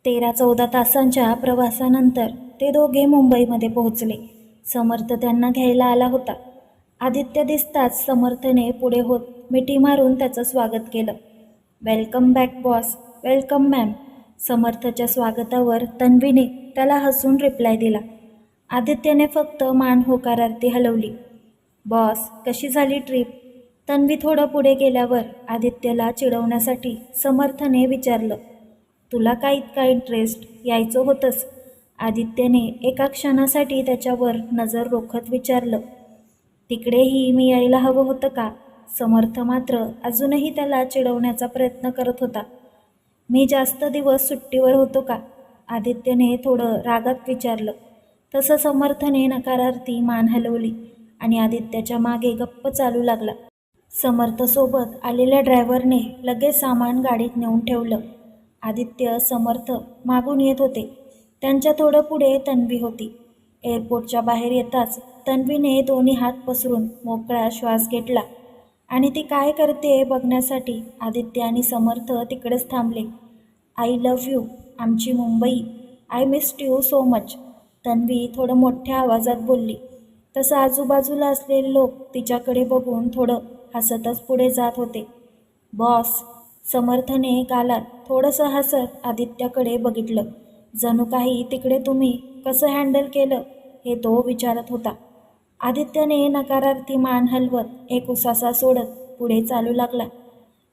13-14 तासांच्या प्रवासानंतर ते दोघे मुंबईमध्ये पोहोचले. समर्थ त्यांना घ्यायला आला होता. आदित्य दिसताच समर्थने पुढे होत मिठी मारून त्याचं स्वागत केलं. Welcome back boss. Welcome ma'am. समर्थच्या स्वागतावर तन्वीने त्याला हसून रिप्लाय दिला. आदित्यने फक्त मान होकारार्थी हलवली. बॉस, कशी झाली ट्रिप? तन्वी थोडं पुढे गेल्यावर आदित्यला चिडवण्यासाठी समर्थने विचारलं. तुला काय इतका इंटरेस्ट? यायचं होतंस? आदित्यने एका क्षणासाठी त्याच्यावर नजर रोखत विचारलं. तिकडेही मी यायला हवं होतं का? समर्थ मात्र अजूनही त्याला चिडवण्याचा प्रयत्न करत होता. मी जास्त दिवस सुट्टीवर होतो का? आदित्यने थोडं रागात विचारलं. तसं समर्थने नकारार्थी मान हलवली आणि आदित्यच्या मागे गप्प चालू लागला. समर्थसोबत आलेल्या ड्रायव्हरने लगेच सामान गाडीत नेऊन ठेवलं. आदित्य, समर्थ मागून येत होते. त्यांच्या थोडं पुढे तन्वी होती. एअरपोर्टच्या बाहेर येताच तन्वीने दोन्ही हात पसरून मोकळा श्वास घेतला आणि ती काय करते बघण्यासाठी आदित्य आणि समर्थ तिकडेच थांबले. आय लव्ह यू, आमची Mumbai. I missed you so much. Tanvi थोडं मोठ्या आवाजात बोलली. तसं आजूबाजूला असलेले लोक तिच्याकडे बघून थोडं हसतच पुढे जात होते. बॉस. समर्थने गालात थोडंसं हसत आदित्यकडे बघितलं. जणू काही तिकडे तुम्ही कसं हँडल केलं हे तो विचारत होता. आदित्यने नकारार्थी मान हलवत एक उसासा सोडत पुढे चालू लागला.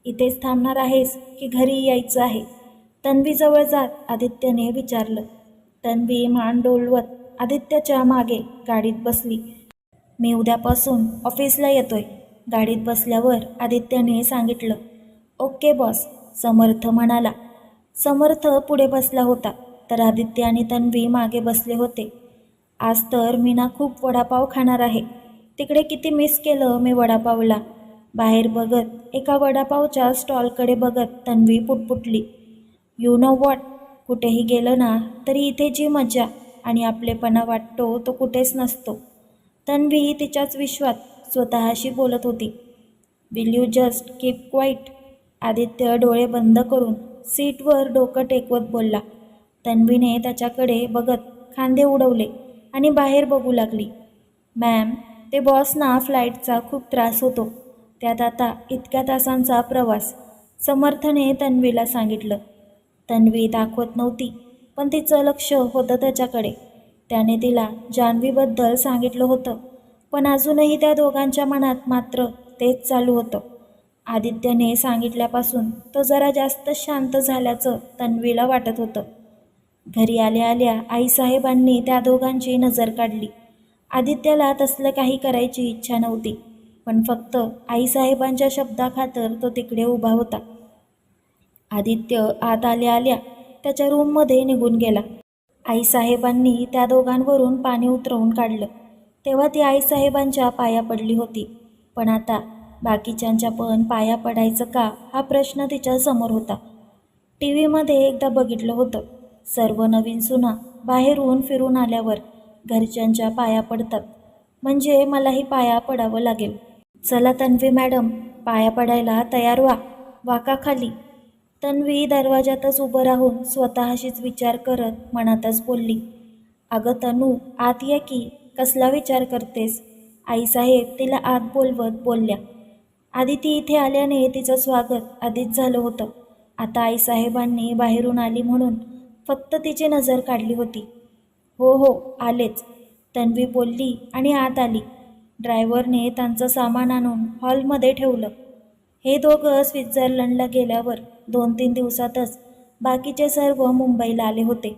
इथेच थांबणार आहेस की घरी यायचं आहे? तन्वीजवळ जात आदित्यने विचारलं. तन्वी मान डोलवत आदित्यच्या मागे गाडीत बसली. मी उद्यापासून ऑफिसला येतोय. गाडीत बसल्यावर आदित्यने सांगितलं. Okay boss. समर्थ म्हणाला. समर्थ पुढे बसला होता तर आदित्य आणि तन्वी मागे बसले होते. आज तर मी ना खूप वडापाव खाणार आहे. तिकडे किती मिस केलं मी वडापावला. बाहेर बघत एका वडापावच्या स्टॉलकडे बघत तन्वी पुटपुटली. यू नो वॉट, कुठेही गेलं ना तरी इथे जी मजा आणि आपलेपणा वाटतो तो कुठेच नसतो. तन्वी तिच्याच विश्वात स्वतःशी बोलत होती. Will you just keep quiet? Aditya डोळे बंद करून सीटवर डोकं टेकवत बोलला. तन्वीने त्याच्याकडे बघत खांदे उडवले आणि बाहेर बघू लागली. मॅम, ते बॉसना फ्लाईटचा खूप त्रास होतो. त्यात आता इतक्या तासांचा प्रवास. समर्थने तन्वीला सांगितलं. तन्वी दाखवत नव्हती पण तिचं लक्ष होतं त्याच्याकडे. त्याने तिला जान्हवीबद्दल सांगितलं होतं पण अजूनही त्या दोघांच्या मनात मात्र तेच चालू होतं. आदित्यने सांगितल्यापासून तो जरा जास्त शांत झाल्याचं तन्वीला वाटत होतं. घरी आल्या आल्या आईसाहेबांनी त्या दोघांची नजर काढली. आदित्यला तसलं काही करायची इच्छा नव्हती पण फक्त आईसाहेबांच्या शब्दाखातर तो तिकडे उभा होता. आदित्य आत आल्या आल्या त्याच्या रूममध्ये निघून गेला. आईसाहेबांनी त्या दोघांवरून पाणी उतरवून काढलं तेव्हा ती आईसाहेबांच्या पाया पडली होती. पण आता बाकीच्यांच्या पण पाया पडायचं का हा प्रश्न तिच्या समोर होता. टीव्हीमध्ये एकदा बघितलं होतं, सर्व नवीन सुना बाहेरून फिरून आल्यावर घरच्यांच्या पाया पडतात. म्हणजे मलाही पाया पडावं लागेल. चला तन्वी मॅडम, पाया पडायला तयार व्हा. वाका खाली. तन्वी दरवाजातच उभं राहून स्वतःशीच विचार करत मनातच बोलली. अगं तनू, आत ये की. कसला विचार करतेस? आईसाहेब तिला आत बोलवत बोलल्या. आधी ती इथे आल्याने तिचं स्वागत आधीच झालं होतं. आता आईसाहेबांनी बाहेरून आली म्हणून फक्त तिची नजर काढली होती. हो हो, आलेच, तन्वी बोलली आणि आत आली. ड्रायव्हरने त्यांचं सामान आणून हॉलमध्ये ठेवलं. हे दोघं स्वित्झर्लंडला गेल्यावर 2-3 दिवसातच बाकीचे सर्व मुंबईला आले होते.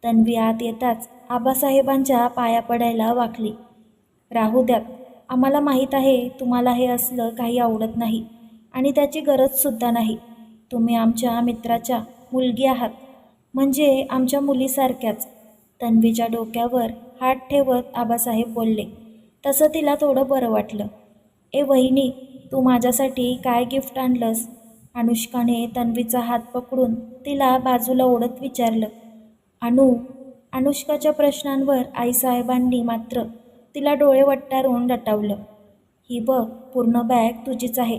तन्वी आत येताच आबासाहेबांच्या पाया पडायला वाकली. राहू द्यात, आम्हाला माहीत आहे तुम्हाला हे असलं काही आवडत नाही आणि त्याची गरजसुद्धा नाही. तुम्ही आमच्या मित्राच्या मुलगी आहात, म्हणजे आमच्या मुलीसारख्याच. तन्वीच्या डोक्यावर हात ठेवत आबासाहेब बोलले. तसं तिला थोडं बरं वाटलं. ए वहिनी, तू माझ्यासाठी काय गिफ्ट आणलंस? अनुष्काने तन्वीचा हात पकडून तिला बाजूला ओढत विचारलं. अनुष्काच्या प्रश्नांवर आईसाहेबांनी मात्र तिला डोळे वटारून रटावलं. ही बघ, पूर्ण बॅग तुझीच आहे.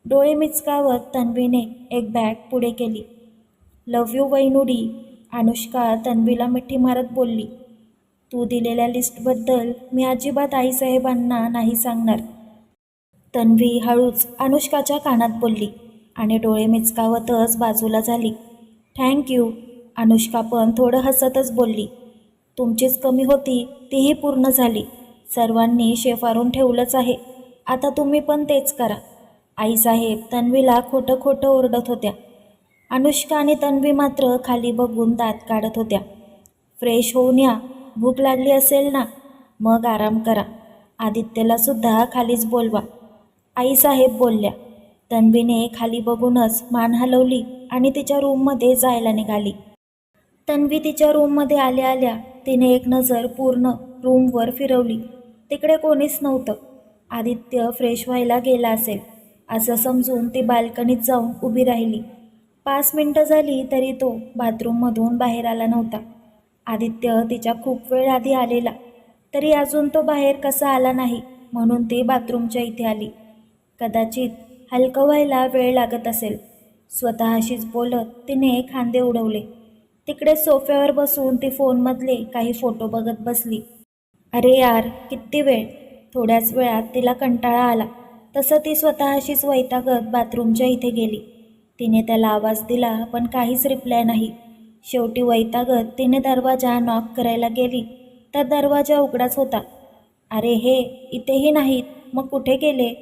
डोळे मिचकावत तन्वीने एक बॅग पुढे केली. लव्ह यू वैनुडी. अनुष्का तन्वीला मिठी मारत बोलली. तू दिलेल्या लिस्टबद्दल मी अजिबात आईसाहेबांना नाही सांगणार. तन्वी हळूच अनुष्काच्या कानात बोलली आणि डोळे मिचकावतच बाजूला झाली. थँक्यू. अनुष्का पण थोडं हसतच बोलली. तुमचीच कमी होती तीही पूर्ण झाली. सर्वांनी शेफारून ठेवलंच आहे. आता तुम्ही पण तेच करा. आईसाहेब तन्वीला खोटं खोटं ओरडत होत्या. अनुष्का आणि तन्वी मात्र खाली बघून दात काढत होत्या. फ्रेश होऊन या. भूक लागली असेल ना, मग आराम करा. आदित्यला सुद्धा खालीच बोलवा. आईसाहेब बोलल्या. तन्वीने खाली बघूनच मान हलवली आणि तिच्या रूममध्ये जायला निघाली. तन्वी तिच्या रूममध्ये आल्या आल्या तिने एक नजर पूर्ण रूमवर फिरवली. तिकडे कोणीच नव्हतं. आदित्य फ्रेश व्हायला गेला असेल असं समजून ती बाल्कनीत जाऊन उभी राहिली. 5 मिनिटं झाली तरी तो बाथरूममधून बाहेर आला नव्हता. आदित्य तिच्या खूप वेळ आधी आलेला, तरी अजून तो बाहेर कसा आला नाही म्हणून ती बाथरूमच्या इथे आली. कदाचित हलकं व्हायला वेळ लागत असेल. स्वतःशीच बोलत तिने खांदे उडवले. तिकडे सोफ्यावर बसून ती फोनमधले काही फोटो बघत बसली. अरे यार, किती वेळ. थोड्याच वेळात तिला कंटाळा आला. तसं ती स्वतःशीच वैतागत बाथरूमच्या इथे गेली. तिने त्याला आवाज दिला पण काहीच रिप्लाय नाही. शेवटी वैतागत तिने दरवाजा नॉक करायला गेली तर दरवाजा उघडाच होता. अरे हे, इथेही नाहीत, मग कुठे गेले?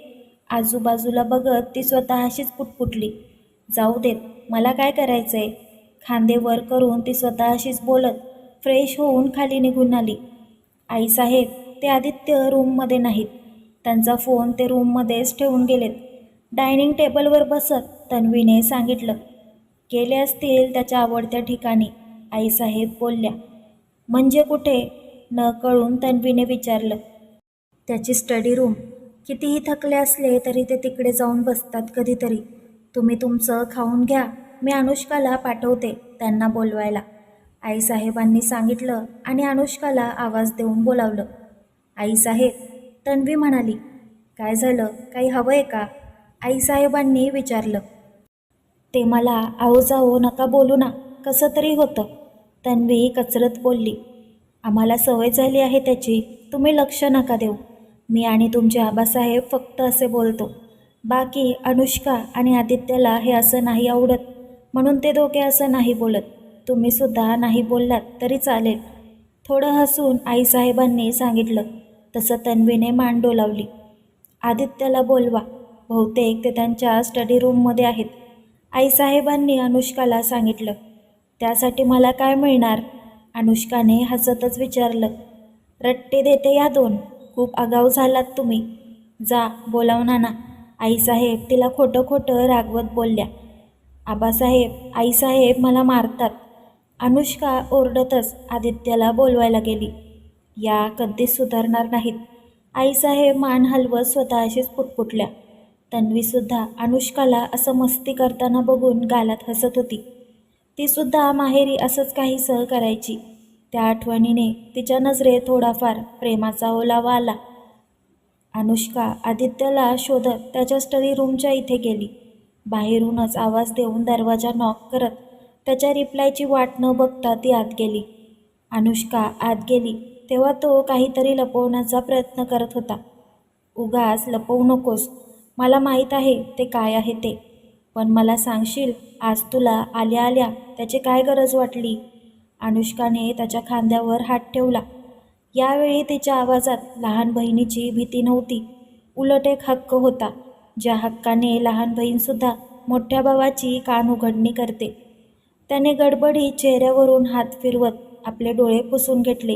आजूबाजूला बघत ती स्वतःशीच पुटपुटली. जाऊ देत, मला काय करायचंय. खांदे वर करून ती स्वतःशीच बोलत फ्रेश होऊन खाली निघून आली. आईसाहेब ते आदित्य रूममध्ये नाहीत. त्यांचा फोन ते रूममध्येच ठेवून गेलेत. डायनिंग टेबलवर बसत तन्वीने सांगितलं. गेले असतील त्याच्या आवडत्या ठिकाणी, आईसाहेब बोलल्या. म्हणजे कुठे? न कळून तन्वीने विचारलं. त्याची स्टडी रूम. कितीही थकले असले तरी ते तिकडे जाऊन बसतात कधीतरी. तुम्ही तुमचं खाऊन घ्या, मी अनुष्काला पाठवते त्यांना बोलवायला, आईसाहेबांनी सांगितलं आणि अनुष्काला आवाज देऊन बोलावलं. आईसाहेब, तन्वी म्हणाली. काय झालं, काही हवं आहे का? आईसाहेबांनी विचारलं. ते मला आहो जाओ नका बोलू ना, कसं तरी होतं. तन्वी कचरत बोलली. आम्हाला सवय झाली आहे त्याची, तुम्ही लक्ष नका देऊ. मी आणि तुमचे आबासाहेब फक्त असे बोलतो. बाकी अनुष्का आणि आदित्यला हे असं नाही आवडत म्हणून ते दोघे असं नाही बोलत. तुम्ही सुद्धा नाही बोललात तरी चालेल. थोडं हसून आईसाहेबांनी सांगितलं. तसं तन्वीने मान डोलावली. आदित्यला बोलवा, बहुतेक ते त्यांच्या स्टडी रूममध्ये आहेत, आईसाहेबांनी अनुष्काला सांगितलं. त्यासाठी मला काय मिळणार? अनुष्काने हसतच विचारलं. रट्टे देते या दोन, खूप आगाऊ झालात तुम्ही. जा बोलाव ना. आईसाहेब तिला खोटं खोटं रागवत बोलल्या. आबासाहेब, आईसाहेब मला मारतात. अनुष्का ओरडतच आदित्यला बोलवायला गेली. या कधीच सुधारणार नाहीत. आईसाहेब मान हलवत स्वतःशीच पुटपुटल्या. तन्वीसुद्धा अनुष्काला असं मस्ती करताना बघून गालात हसत होती. तीसुद्धा माहेरी असंच काहीसं करायची. त्या आठवणीने तिच्या नजरेत थोडाफार प्रेमाचा ओलावा आला. अनुष्का आदित्यला शोधत त्याच्या स्टडी रूमच्या इथे गेली. बाहेरूनच आवाज देऊन दरवाजा नॉक करत त्याच्या रिप्लायची वाट न बघता ती आत गेली. अनुष्का आत गेली तेव्हा तो काहीतरी लपवण्याचा प्रयत्न करत होता. उगाच लपवू नकोस, मला माहीत आहे ते काय आहे ते, पण मला सांगशील आज तुला आल्या आल्या त्याची काय गरज वाटली? अनुष्काने त्याच्या खांद्यावर हात ठेवला. यावेळी तिच्या आवाजात लहान बहिणीची भीती नव्हती, उलट एक हक्क होता, ज्या हक्काने लहान बहीणसुद्धा मोठ्या भावाची कान उघडणी करते. त्याने गडबडीत चेहऱ्यावरून हात फिरवत आपले डोळे पुसून घेतले.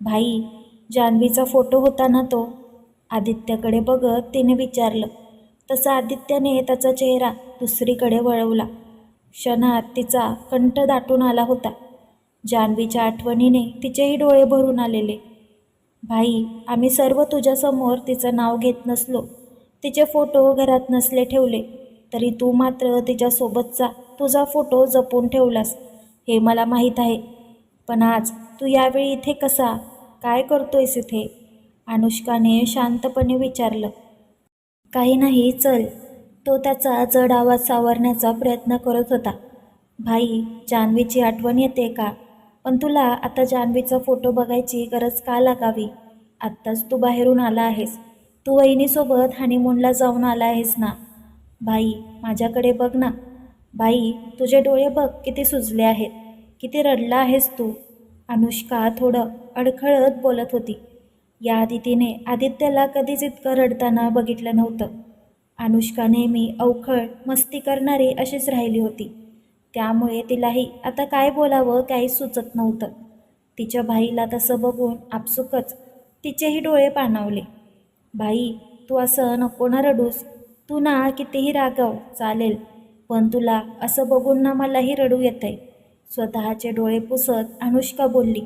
भाई, जान्हवीचा फोटो होता ना तो? आदित्यकडे बघत तिने विचारलं. तसा आदित्यने त्याचा चेहरा दुसरीकडे वळवला. क्षणात तिचा कंठ दाटून आला होता. जान्हवीच्या आठवणीने तिचेही डोळे भरून आलेले. भाई, आम्ही सर्व तुझ्यासमोर तिचं नाव घेत नसलो, तिचे फोटो घरात नसले ठेवले, तरी तू मात्र तिच्यासोबतचा तुझा फोटो जपून ठेवलास, हे मला माहीत आहे. पण आज तू यावेळी इथे कसा? काय करतोयस इथे? अनुष्काने शांतपणे विचारलं. काही नाही, चल. तो त्याचा जड आवाज सावरण्याचा प्रयत्न करत होता. भाई, जान्हवीची आठवण येते का? पण तुला आता जान्हवीचा फोटो बघायची गरज का लागावी? आत्ताच तू बाहेरून आला आहेस. तू वहिनीसोबत हनीमूनला जाऊन आला आहेस ना? भाई, माझ्याकडे बघ ना. भाई, तुझे डोळे बघ किती सुजले आहेत. किती रडला आहेस तू. अनुष्का थोडं अडखळत बोलत होती. याआधी तिने आदित्यला कधीच इतकं रडताना बघितलं नव्हतं. अनुष्का नेहमी अवखळ मस्ती करणारी अशीच राहिली होती. त्यामुळे तिलाही आता काय बोलावं काहीच सुचत नव्हतं. तिच्या भाईला तसं बघून आपसुकच तिचेही डोळे पाणावले. भाई, तू असं नको ना रडूस. तू ना कितीही रागाव चालेल, पण तुला असं बघून ना मलाही रडू येतंय. स्वतःचे डोळे पुसत अनुष्का बोलली.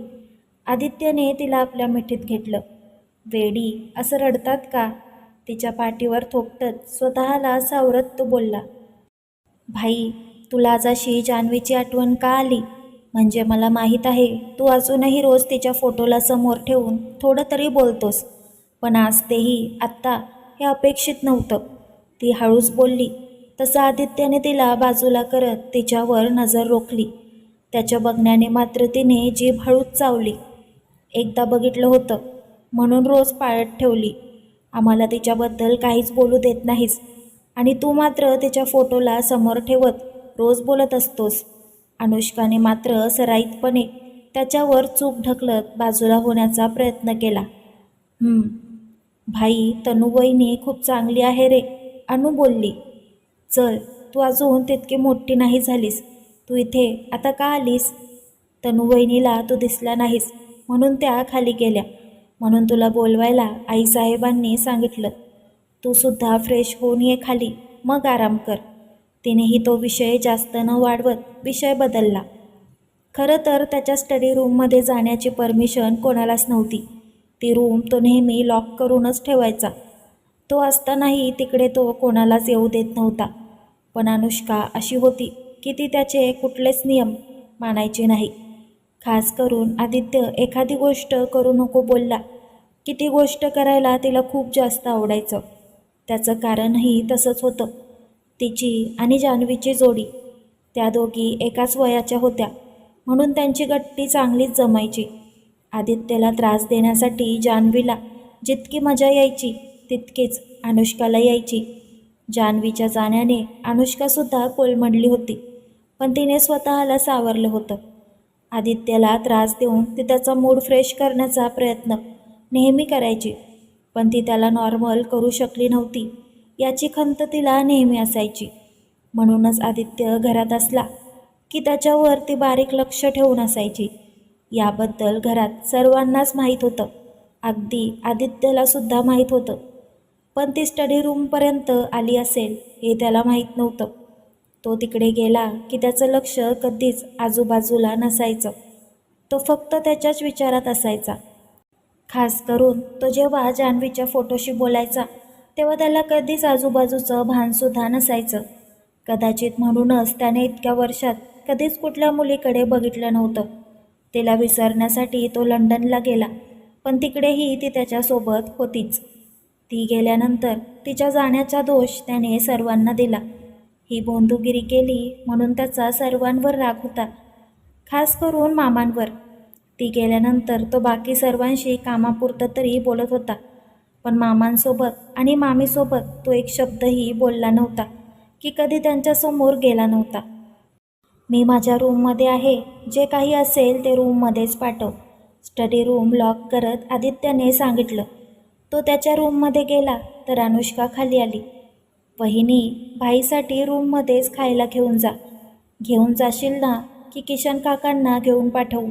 आदित्यने तिला आपल्या मिठीत घेतलं. वेडी, असं रडतात का? तिच्या पाठीवर थोपटत स्वतःला सावरत तो बोलला. भाई, तुला आज अशी जान्हवीची आठवण का आली? म्हणजे मला माहीत आहे तू अजूनही रोज तिच्या फोटोला समोर ठेवून थोडं तरी बोलतोस, पण आज तेही आत्ता हे अपेक्षित नव्हतं. ती हळूच बोलली. तसं आदित्यने तिला बाजूला करत तिच्यावर नजर रोखली. त्याच्या बघण्याने मात्र तिने जीभ हळूच चावली. एकदा बघितलं होतं म्हणून रोज पाळत ठेवली. आम्हाला तिच्याबद्दल काहीच बोलू देत नाहीस आणि तू मात्र तिच्या फोटोला समोर ठेवत रोज बोलत असतोस. अनुष्काने मात्र सराईतपणे त्याच्यावर चूक ढकलत बाजूला होण्याचा प्रयत्न केला. भाई, तनुवहिनी खूप चांगली आहे रे, अनु बोलली. चल, तू अजून तितकी मोठी नाही झालीस. तू इथे आता का आलीस? तनुवहिनीला तू दिसला नाहीस म्हणून त्या खाली गेल्या. म्हणून तुला बोलवायला आईसाहेबांनी सांगितलं. तू सुद्धा फ्रेश होऊन ये खाली, मग आराम कर. तिनेही तो विषय जास्त न वाढवत विषय बदलला. खरं तर त्याच्या स्टडी रूममध्ये जाण्याची परमिशन कोणालाच नव्हती. ती रूम तो नेहमी लॉक करूनच ठेवायचा. तो असतानाही तिकडे तो कोणालाच येऊ देत नव्हता. पण अनुष्का अशी होती की ती त्याचे कुठलेच नियम मानायची नाही. खास करून आदित्य एखादी गोष्ट करू नको बोलला की ती गोष्ट करायला तिला खूप जास्त आवडायचं. त्याचं कारणही तसंच होतं. तिची आणि जान्हवीची जोडी, त्या दोघी एकाच वयाच्या होत्या म्हणून त्यांची गट्टी चांगलीच जमायची. आदित्यला त्रास देण्यासाठी जान्हवीला जितकी मजा यायची तितकीच अनुष्काला यायची. जान्हवीच्या जाण्याने अनुष्कासुद्धा कोलमडली होती, पण तिने स्वतःला सावरलं होतं. आदित्यला त्रास देऊन ती त्याचा मूड फ्रेश करण्याचा प्रयत्न नेहमी करायची, पण ती त्याला नॉर्मल करू शकली नव्हती याची खंत तिला नेहमी असायची. म्हणूनच आदित्य घरात असला की त्याच्यावर ती बारीक लक्ष ठेवून असायची. याबद्दल घरात सर्वांनाच माहीत होतं, अगदी आदित्यलासुद्धा माहीत होतं. पण ती स्टडी रूमपर्यंत आली असेल हे त्याला माहीत नव्हतं. तो तिकडे गेला की त्याचं लक्ष कधीच आजूबाजूला नसायचं. तो फक्त त्याच्याच विचारात असायचा. खास करून तो जेव्हा जान्हवीच्या फोटोशी बोलायचा तेव्हा त्याला कधीच आजूबाजूचं भानसुद्धा नसायचं. कदाचित म्हणूनच त्याने इतक्या वर्षात कधीच कुठल्या मुलीकडे बघितलं नव्हतं. तिला विसरण्यासाठी तो लंडनला गेला, पण तिकडेही ती त्याच्यासोबत होतीच. ती गेल्यानंतर तिच्या जाण्याचा दोष त्याने सर्वांना दिला. ही बोंधुगिरी केली म्हणून त्याचा सर्वांवर राग होता, खास करून मामांवर. ती गेल्यानंतर तो बाकी सर्वांशी कामापुरतं तरी बोलत होता, पण मामांसोबत आणि मामीसोबत तो एक शब्दही बोलला नव्हता की कधी त्यांच्यासमोर गेला नव्हता. मी माझ्या रूममध्ये आहे, जे काही असेल ते रूममध्येच पाठव, स्टडी रूम लॉक करत आदित्यने सांगितलं. तो त्याच्या रूममध्ये गेला तर अनुष्का खाली आली. वहिनी, भाईसाठी रूममध्येच खायला घेऊन जा. घेऊन जाशील ना की किशन काकांना घेऊन पाठवू?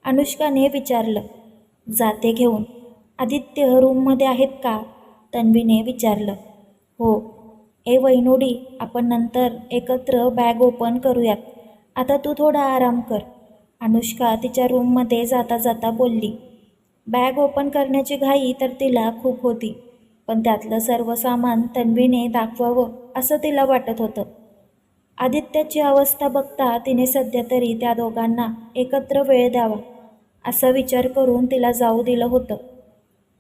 अनुष्काने विचारलं. जाते घेऊन. आदित्य रूममध्ये आहेत का? तन्वीने विचारलं. हो. ए वैनुडी, आपण नंतर एकत्र बॅग ओपन करूयात. आता तू थोडा आराम कर, अनुष्का तिच्या रूममध्ये जाता जाता बोलली. बॅग ओपन करण्याची घाई तर तिला खूप होती, पण त्यातलं सर्व सामान तन्वीने दाखवावं असं तिला वाटत होतं. आदित्याची अवस्था बघता तिने सध्या तरी त्या दोघांना एकत्र वेळ द्यावा असा विचार करून तिला जाऊ दिलं होतं.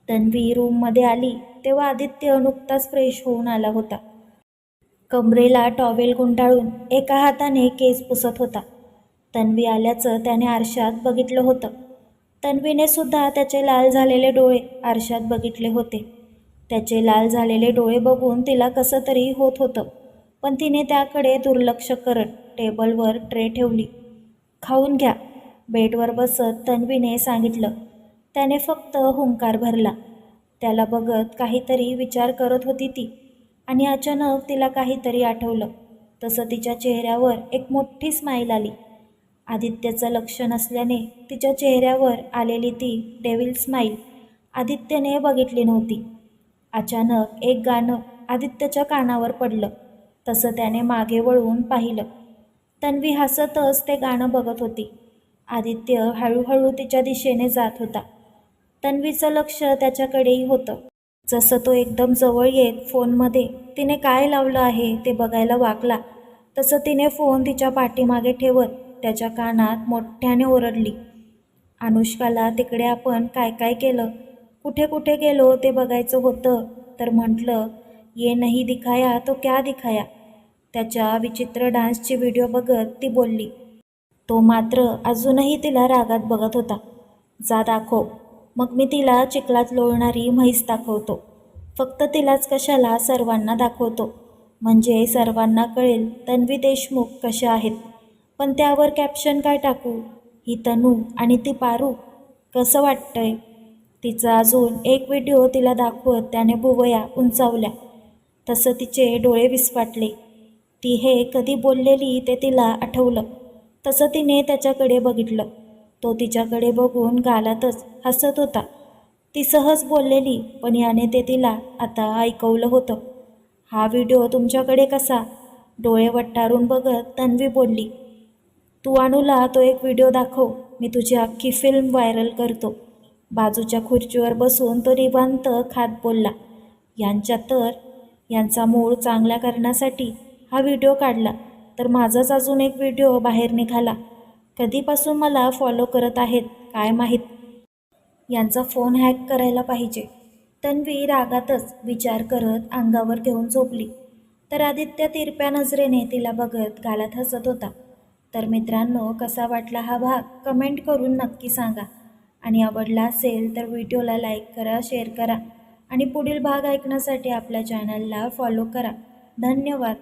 तन्वी रूममध्ये आली तेव्हा आदित्य नुकताच फ्रेश होऊन आला होता. कमरेला टॉवेल गुंडाळून एका हाताने केस पुसत होता. तन्वी आल्याचं त्याने आरशात बघितलं होतं. तन्वीने सुद्धा त्याचे लाल झालेले डोळे आरशात बघितले होते. त्याचे लाल झालेले डोळे बघून तिला कसं तरी होत होतं, पण तिने त्याकडे दुर्लक्ष करत टेबलवर ट्रे ठेवली. खाऊन घ्या, बेडवर बसत तन्वीने सांगितलं. त्याने फक्त हुंकार भरला. त्याला बघत काहीतरी विचार करत होती ती, आणि अचानक तिला काहीतरी आठवलं. तसं तिच्या चेहऱ्यावर एक मोठी स्माईल आली. आदित्यचं लक्ष नसल्याने तिच्या चेहऱ्यावर आलेली ती डेव्हिल स्माईल आदित्यने बघितली नव्हती. अचानक एक गाणं आदित्यच्या कानावर पडलं. तसं त्याने मागे वळून पाहिलं. तन्वी हसतच ते गाणं बघत होती. आदित्य हळूहळू तिच्या दिशेने जात होता. तन्वीचं लक्ष त्याच्याकडेही होतं. जसं तो एकदम जवळ येत फोनमध्ये तिने काय लावलं आहे ते बघायला वाकला, तसं तिने फोन तिच्या पाठीमागे ठेवत त्याच्या कानात मोठ्याने ओरडली. अनुष्काला तिकडे आपण काय काय केलं, कुठे कुठे गेलो ते बघायचं होतं, तर म्हटलं ये नहीं दिखाया तो क्या दिखाया. त्याच्या विचित्र डान्सची व्हिडिओ बघत ती बोलली. तो मात्र अजूनही तिला रागात बघत होता. जा दाखव, मग मी तिला चिखलात लोळणारी म्हैस दाखवतो. फक्त तिलाच कशाला, सर्वांना दाखवतो, म्हणजे सर्वांना कळेल तन्वी देशमुख कशा आहेत. पण त्यावर कॅप्शन काय टाकू, ही तनू आणि ती पारू, कसं वाटतंय. तिचा अजून एक व्हिडिओ तिला दाखवत त्याने भुवया उंचावल्या. तसं तिचे डोळे विस्फाटले. ती हे कधी बोललेली ते तिला आठवलं. तसं तिने त्याच्याकडे बघितलं. तो तिच्याकडे बघून गालातच हसत होता. ती सहज बोललेली, पण याने ते तिला आता ऐकवलं होतं. हा व्हिडिओ तुमच्याकडे कसा, डोळे वट्टारून बघत तन्वी बोलली. तू अनुला तो एक व्हिडिओ दाखव, मी तुझी अख्खी फिल्म व्हायरल करतो. बाजूच्या खुर्चीवर बसून तो निवांत खात बोलला. यांचा मूड चांगला करण्यासाठी हा व्हिडिओ काढला, तर माझाच अजून एक व्हिडिओ बाहेर निघाला. कधीपासून मला फॉलो करत आहेत काय माहीत. यांचा फोन हॅक करायला पाहिजे. तन्वी रागातच विचार करत अंगावर घेऊन झोपली. तर आदित्य तिरप्या नजरेने तिला बघत गालात हसत होता. तर मित्रांनो, कसा वाटला हा भाग कमेंट करून नक्की सांगा. आणि आवडला असेल तर व्हिडिओला लाईक करा, शेअर करा, आणि पुढील भाग ऐकण्यासाठी आपल्या चॅनलला फॉलो करा. धन्यवाद.